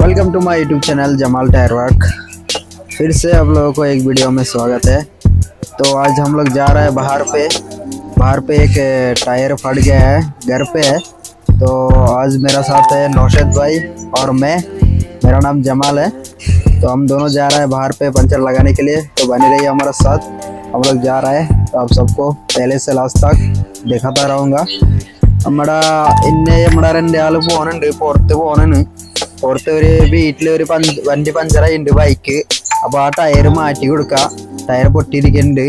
Welcome to my YouTube channel Jamal tyre work. फिर से आप लोगों को एक वीडियो में स्वागत है। तो आज हम लोग जा रहे हैं बाहर पे एक टायर फट गया है, घर पे है। तो आज मेरा साथ है नौशद भाई और मेरा नाम जमाल है। तो हम दोनों जा रहे हैं बाहर पे पंचर लगाने के लिए। तो बने रहिए हमारे साथ, हम लोग जा रहे हैं। तो आप सबको पहले से लास्ट तक दिखाता रहूँगा। നമ്മുടെ രണ്ടാൾ പോകുന്നുണ്ട്, പുറത്ത് ഒരു വീട്ടിൽ ഒരു വണ്ടി പഞ്ചറായിട്ടുണ്ട് ബൈക്ക്. അപ്പോൾ ആ ടയർ മാറ്റി കൊടുക്കുക. ടയർ പൊട്ടിയിരിക്കുന്നുണ്ട്.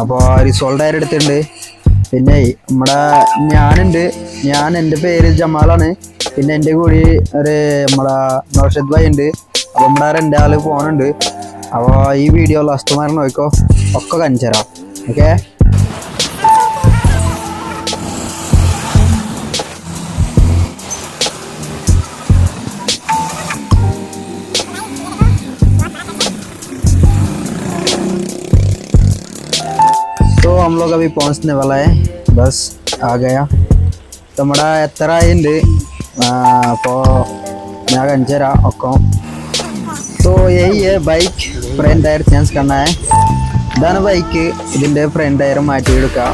അപ്പോൾ റിസോൾവ് ടയർ എടുത്തിട്ടുണ്ട്. പിന്നെ എൻ്റെ പേര് ജമാലാണ്. പിന്നെ എൻ്റെ കൂടി നൗഷദ് ഭായി ഉണ്ട്. അപ്പോൾ രണ്ടാൾ പോകുന്നുണ്ട്. അപ്പോൾ ഈ വീഡിയോ ലാസ്റ്റ് മാറി നോക്കിക്കോ, ഒക്കെ കാണിച്ചു തരാം. ഓക്കെ. तो हम लोग अभी पहुंचने वाला है, बस आ गया. तो हमारा एत्रा मैं कंचरा तो यही है बाइक. फ्रंट टायर चेंज करना है. इതാണ് ബൈക്ക്. ഇതിൻ്റെ ഫ്രണ്ട് ടയർ മാറ്റിയെടുക്കുക.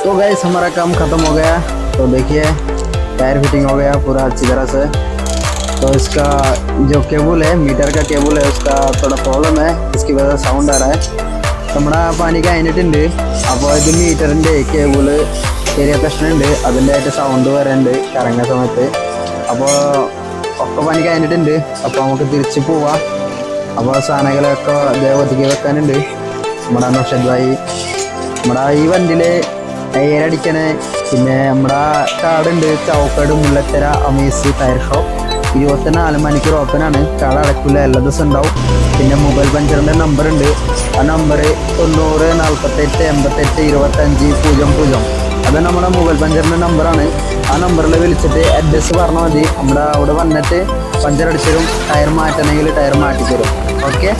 तो गाइस हमारा काम ख़त्म हो गया. तो देखिए टायर फिटिंग हो गया पूरा अच्छी तरह से. तो इसका जो केबल है, मीटर का केबल है, उसका थोड़ा प्रॉब्लम है. इसकी वजह से साउंड आ रहा है. നമ്മുടെ പണിക്ക് കഴിഞ്ഞിട്ടുണ്ട്. അപ്പോൾ ഇത് മീറ്ററിൻ്റെ കേബിൾ ചെറിയ പ്രശ്നമുണ്ട്. അതിൻ്റെ ആയിട്ട് സൗണ്ട് വരുന്നുണ്ട് കറങ്ങുന്ന സമയത്ത്. അപ്പോൾ ഒക്കെ പണി കഴിഞ്ഞിട്ടുണ്ട്. അപ്പോൾ നമുക്ക് തിരിച്ച് പോവാം. അപ്പോൾ സാധനങ്ങളൊക്കെ ഒതുക്കി വെക്കാനുണ്ട്. നമ്മുടെ നൗഷദ് ഭായി നമ്മുടെ ഈ വണ്ടിയിൽ എയറടിക്കണേ. പിന്നെ നമ്മുടെ കാടുണ്ട്, ചൗക്കാട്, മുല്ലത്തര, അമീസ് ടയർ ഷോപ്പ്. 24 മണിക്കൂർ ഓപ്പൺ ആണ്. കട അടക്കില്ല, എല്ലാ ദിവസം ഉണ്ടാവും. പിന്നെ മൊബൈൽ പഞ്ചറിൻ്റെ നമ്പർ ഉണ്ട്. ആ നമ്പർ 90 48 88 25 00. അത് നമ്മുടെ മൊബൈൽ പഞ്ചറിൻ്റെ നമ്പറാണ്. ആ നമ്പറിൽ വിളിച്ചിട്ട് അഡ്രസ്സ് പറഞ്ഞാൽ മതി. നമ്മുടെ അവിടെ വന്നിട്ട് പഞ്ചർ അടിച്ചു തരും. ടയർ മാറ്റണമെങ്കിൽ ടയർ മാറ്റി തരും. ഓക്കെ.